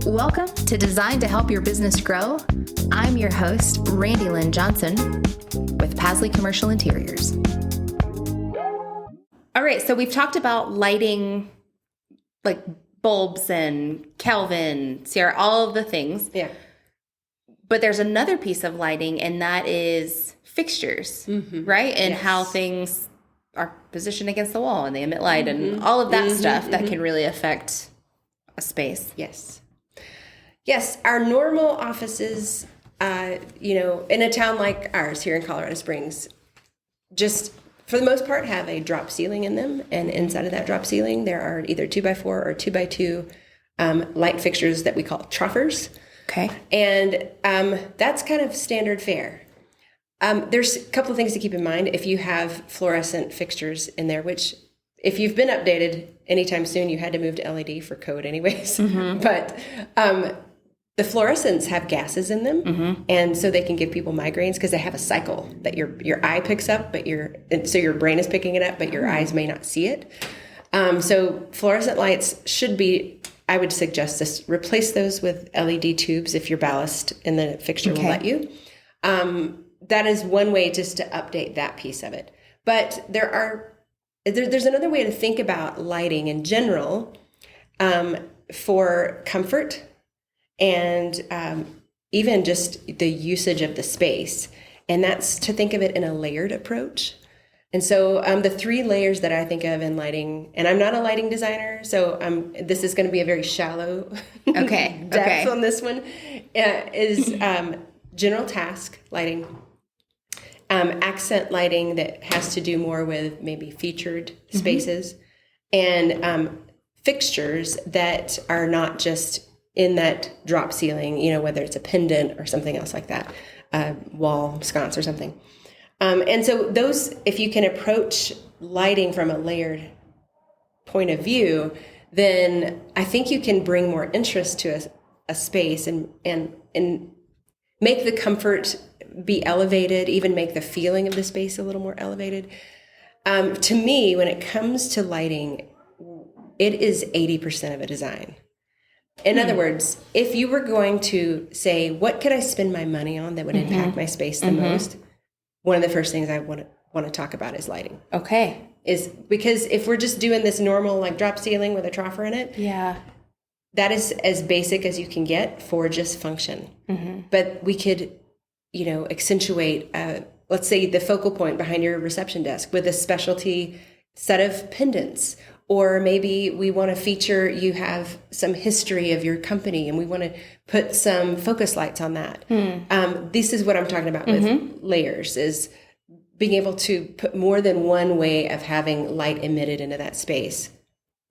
Welcome to Design to Help Your Business Grow. I'm your host, Randy Lynn Johnson with Pasley Commercial Interiors. All right, so we've talked about lighting, like bulbs and Kelvin, Sierra, all of the things. Yeah. But there's another piece of lighting, and that is fixtures, right? And how things are positioned against the wall and they emit light and all of that stuff that can really affect a space. Yes. Yes, our normal offices, in a town like ours here in Colorado Springs, just for the most part have a drop ceiling in them. And inside of that drop ceiling, there are either 2x4 or 2x2 light fixtures that we call troffers. Okay. And that's kind of standard fare. There's a couple of things to keep in mind if you have fluorescent fixtures in there, which if you've been updated anytime soon, you had to move to LED for code anyways. But the fluorescents have gases in them, and so they can give people migraines because they have a cycle that your eye picks up, so your brain is picking it up, but your eyes may not see it. So fluorescent lights should be, I would suggest this, replace those with LED tubes if your ballast in the fixture will let you. That is one way just to update that piece of it. But there's another way to think about lighting in general for comfort and even just the usage of the space. And that's to think of it in a layered approach. And so the three layers that I think of in lighting, and I'm not a lighting designer, so this is going to be a very shallow depth on this one, is general task lighting, accent lighting that has to do more with maybe featured spaces, and fixtures that are not just in that drop ceiling, whether it's a pendant or something else like that, wall sconce or something. And so those, if you can approach lighting from a layered point of view, then I think you can bring more interest to a space and make the comfort be elevated, even make the feeling of the space a little more elevated. To me, when it comes to lighting, it is 80% of a design. In other words, if you were going to say, what could I spend my money on that would impact my space the most? One of the first things I want to talk about is lighting. Okay. Is because if we're just doing this normal like drop ceiling with a troffer in it, that is as basic as you can get for just function. But we could, accentuate, let's say the focal point behind your reception desk with a specialty set of pendants. Or maybe we want to feature, you have some history of your company and we want to put some focus lights on that. This is what I'm talking about with layers, is being able to put more than one way of having light emitted into that space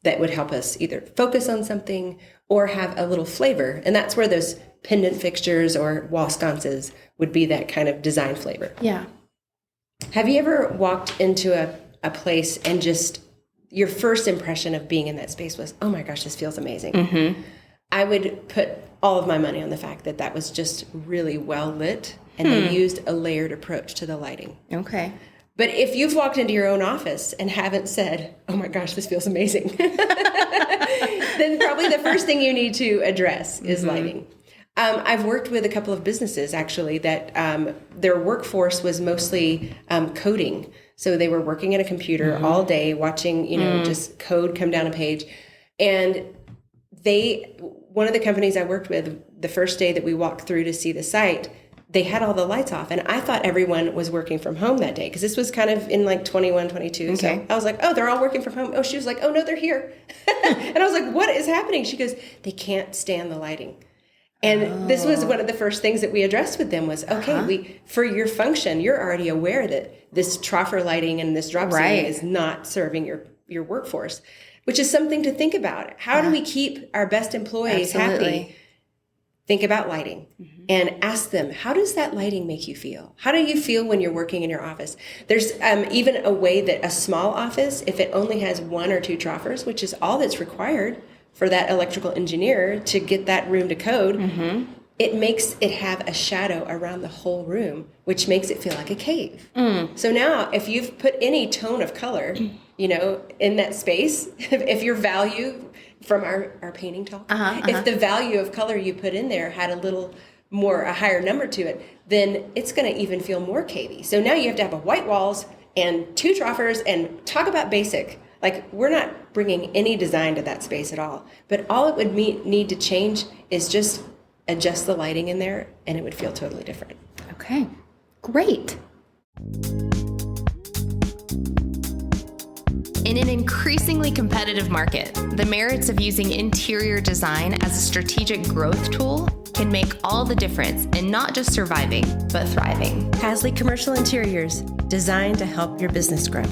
that would help us either focus on something or have a little flavor. And that's where those pendant fixtures or wall sconces would be that kind of design flavor. Yeah. Have you ever walked into a place and just your first impression of being in that space was, oh my gosh, this feels amazing? I would put all of my money on the fact that was just really well lit and they used a layered approach to the lighting. Okay. But if you've walked into your own office and haven't said, oh my gosh, this feels amazing, then probably the first thing you need to address is lighting. I've worked with a couple of businesses actually that their workforce was mostly coding. So they were working at a computer all day, watching, just code come down a page. And one of the companies I worked with, the first day that we walked through to see the site, they had all the lights off. And I thought everyone was working from home that day because this was kind of in like 21, 22. Okay. So I was like, oh, they're all working from home. Oh, she was like, oh, no, they're here. And I was like, what is happening? She goes, they can't stand the lighting. And this was one of the first things that we addressed with them was, okay, for your function, you're already aware that this troffer lighting and this drop ceiling is not serving your workforce, which is something to think about. How do we keep our best employees happy? Think about lighting and ask them, how does that lighting make you feel? How do you feel when you're working in your office? There's even a way that a small office, if it only has one or two troffers, which is all that's required for that electrical engineer to get that room to code, it makes it have a shadow around the whole room, which makes it feel like a cave. So now if you've put any tone of color in that space, if your value from our painting talk, if the value of color you put in there had a higher number to it, then it's going to even feel more cavey. So now you have to have a white walls and 2 troffers and talk about basic. Like, we're not bringing any design to that space at all. But all it would need to change is just adjust the lighting in there, and it would feel totally different. Okay, great. In an increasingly competitive market, the merits of using interior design as a strategic growth tool can make all the difference in not just surviving, but thriving. Hasley Commercial Interiors, designed to help your business grow.